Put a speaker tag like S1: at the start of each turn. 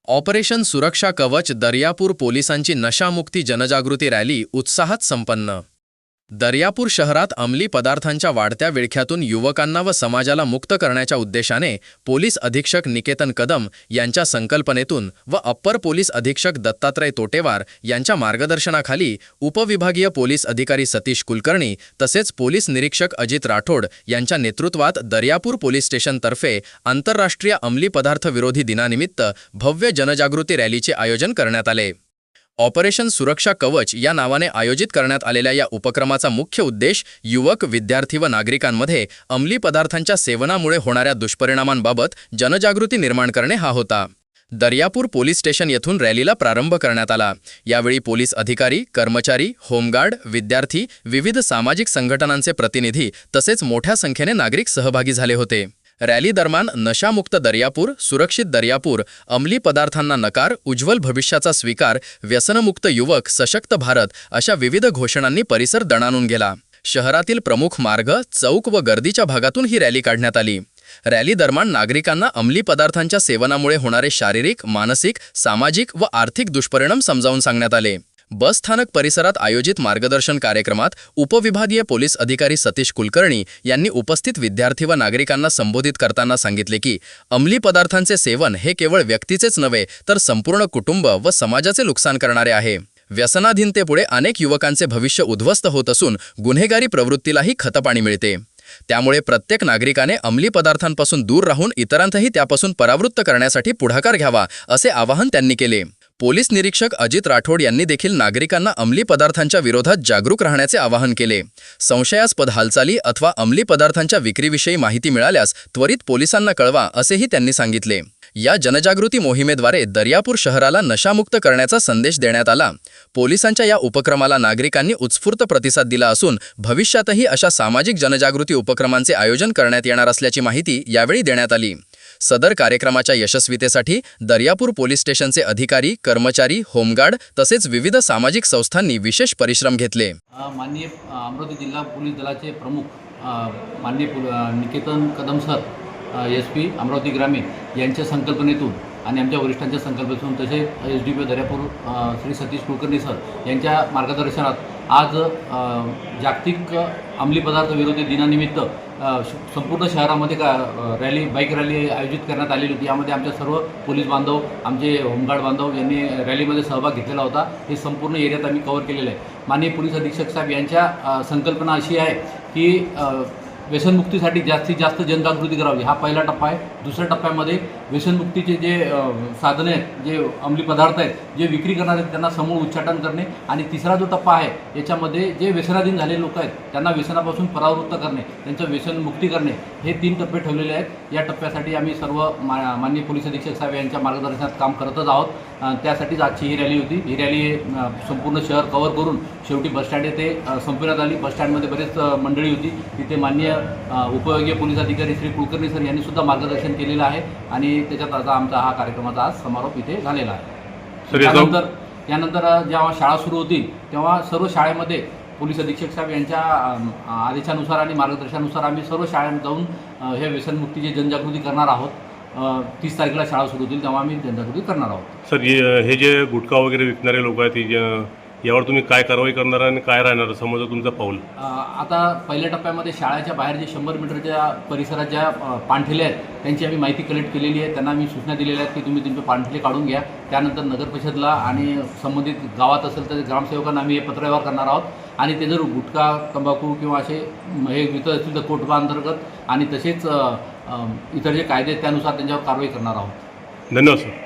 S1: Operation सुरक्षा कवच दर्यापूर पोलिसांची नशामुक्ती जनजागृती रॅली उत्साहात संपन्न। दर्यापूर शहरात अंमली पदार्थांच्या वाढत्या विळख्यातून युवकांना व समाजाला मुक्त करण्याच्या उद्देशाने पोलीस अधीक्षक निकेतन कदम यांच्या संकल्पनेतून व अप्पर पोलीस अधीक्षक दत्तात्रय तोटेवार यांच्या मार्गदर्शनाखाली उपविभागीय पोलीस अधिकारी सतीश कुलकर्णी तसेच पोलीस निरीक्षक अजित राठोड यांच्या नेतृत्वात दर्यापूर पोलीस स्टेशनतर्फे आंतरराष्ट्रीय अंमली पदार्थ विरोधी दिनानिमित्त भव्य जनजागृती रॅलीचे आयोजन करण्यात आले। ऑपरेशन सुरक्षा कवच या नावाने आयोजित करण्यात आलेल्या या उपक्रमाचा मुख्य उद्देश युवक, विद्यार्थी व नागरिकांमध्ये अंमली पदार्थांच्या सेवनामुळे होणाऱ्या दुष्परिणामांबाबत जनजागृती निर्माण करणे हा होता। दर्यापूर पोलीस स्टेशन येथून रॅलीला प्रारंभ करण्यात आला। यावेळी पोलीस अधिकारी, कर्मचारी, होमगार्ड, विद्यार्थी, विविध सामाजिक संघटनांचे प्रतिनिधी तसेच मोठ्या संख्येने नागरिक सहभागी झाले होते। रॅली दरम्यान नशामुक्त दर्यापूर, सुरक्षित दर्यापूर, अंमली पदार्थांना नकार, उज्ज्वल भविष्याचा स्वीकार, व्यसनमुक्त युवक, सशक्त भारत अशा विविध घोषणांनी परिसर दणाणून गेला। शहरातील प्रमुख मार्ग, चौक व गर्दीच्या भागातून ही रॅली काढण्यात आली। रॅली दरम्यान नागरिकांना अंमली पदार्थांच्या सेवनामुळे होणारे शारीरिक, मानसिक, सामाजिक व आर्थिक दुष्परिणाम समजावून सांगण्यात आले। बस स्थानक परिसरात आयोजित मार्गदर्शन कार्यक्रमात उपविभागीय पोलीस अधिकारी सतीश कुलकर्णी यांनी उपस्थित विद्यार्थी व नागरिकांना संबोधित करताना सांगितले की अंमली पदार्थांचे सेवन हे केवळ व्यक्तीचेच नव्हे तर संपूर्ण कुटुंब व समाजाचे नुकसान करणारे आहे। व्यसनाधीनतेपुढे अनेक युवकांचे भविष्य उद्ध्वस्त होत असून गुन्हेगारी प्रवृत्तीलाही खतपाणी मिळते। त्यामुळे प्रत्येक नागरिकाने अंमली पदार्थांपासून दूर राहून इतरांनाही त्यापासून परावृत्त करण्यासाठी पुढाकार घ्यावा असे आवाहन त्यांनी केले। पोलीस निरीक्षक अजित राठोड यांनी देखील नागरिकांना अंमली पदार्थांच्या विरोधात जागरूक राहण्याचे आवाहन केले। संशयास्पद हालचाली अथवा अंमली पदार्थांच्या विक्रीविषयी माहिती मिळाल्यास त्वरित पोलिसांना कळवा असेही त्यांनी सांगितले। या जनजागृती मोहिमेद्वारे दर्यापूर शहराला नशामुक्त करण्याचा संदेश देण्यात आला। पोलिसांच्या या उपक्रमाला नागरिकांनी उत्स्फूर्त प्रतिसाद दिला असून भविष्यातही अशा सामाजिक जनजागृती उपक्रमांचे आयोजन करण्यात येणार असल्याची माहिती यावेळी देण्यात आली। सदर कार्यक्रमाच्या यशस्वीतेसाठी दर्यापूर पोलीस स्टेशनचे अधिकारी, कर्मचारी, होमगार्ड तसेच विविध सामाजिक संस्थांनी विशेष परिश्रम घेतले।
S2: माननीय अमरावती जिल्हा पोलीस दलाचे प्रमुख माननीय निकेतन कदम सर, SP अमरावती ग्रामीण यांच्या संकल्पनेतून आणि आमच्या वरिष्ठांच्या संकल्पनेतून तसेच SDPO दर्यापूर श्री सतीश कुलकर्णी सर यांच्या मार्गदर्शनात आज जागतिक अंमली पदार्थ विरोधी दिनानिमित्त संपूर्ण शहरामध्ये बाईक रॅली आयोजित करण्यात आलेली होती। यामध्ये आमच्या सर्व पोलीस बांधव, आमचे होमगार्ड बांधव यांनी रॅलीमध्ये सहभाग घेतलेला होता। हे संपूर्ण एरियात आम्ही कव्हर केलेलं आहे। माननीय पोलीस अधीक्षक साहेब यांच्या संकल्पना अशी आहे की व्यसनमुक्तीसाठी जास्तीत जास्त जनजागृती करावी, हा पहिला टप्पा आहे। दुसऱ्या टप्प्यामध्ये व्यसनमुक्तीचे जे साधने आहेत, जे अंमली पदार्थ आहेत, जे विक्री करणार आहेत त्यांना समूळ उच्चाटन करणे आणि तिसरा जो टप्पा आहे याच्यामध्ये जे व्यसनाधीन झालेले लोक आहेत त्यांना व्यसनापासून परावृत्त करणे, त्यांचं व्यसनमुक्ती करणे, हे 3 टप्पे ठेवलेले आहेत। या टप्प्यासाठी आम्ही सर्व माननीय पोलीस अधीक्षक साहेब यांच्या मार्गदर्शनात काम करतच आहोत। त्यासाठीच आजची ही रॅली होती। ही रॅली संपूर्ण शहर कव्हर करून शेवटी बसस्टँड येथे संपवण्यात आली। बसस्टँडमध्ये बरेच मंडळी होती, तिथे माननीय उपविभागीय पोलीस अधिकारी श्री कुलकर्णी सर यांनी सुद्धा मार्गदर्शन केलेलं आहे आणि त्याच्यात आता आमचा हा कार्यक्रमाचा आज समारोप इथे झालेला आहे। यानंतर जेव्हा शाळा सुरू होतील तेव्हा सर्व शाळेमध्ये पोलीस अधीक्षक साहेब यांच्या आदेशानुसार आणि मार्गदर्शनानुसार आम्ही सर्व शाळांत जाऊन हे व्यसनमुक्तीची जनजागृती करणार आहोत। 30 तारखेला शाळा सुरू होतील तेव्हा आम्ही जनजागृती करणार आहोत।
S3: सर, हे जे गुटखा वगैरे विकणारे लोक आहेत यावर तुम्ही काय कारवाई करणार आणि काय राहणार समजा तुमचं पाऊल?
S2: आता पहिल्या टप्प्यामध्ये शाळेच्या बाहेर जे 100 मीटरच्या परिसरात ज्या पाणठेले आहेत त्यांची आम्ही माहिती कलेक्ट केलेली आहे। त्यांना आम्ही सूचना दिलेल्या आहेत की तुम्ही तुमचे पाणठेले काढून घ्या। त्यानंतर नगर परिषदला आणि संबंधित गावात असेल तर ग्रामसेवकांना आम्ही हे पत्रव्यवहार करणार आहोत आणि ते जर गुटखा, तंबाखू किंवा असे हे विकत असतील तर कोर्टबा अंतर्गत आणि तसेच इतर जे कायदे आहेत त्यानुसार त्यांच्यावर कारवाई करणार आहोत।
S3: धन्यवाद सर।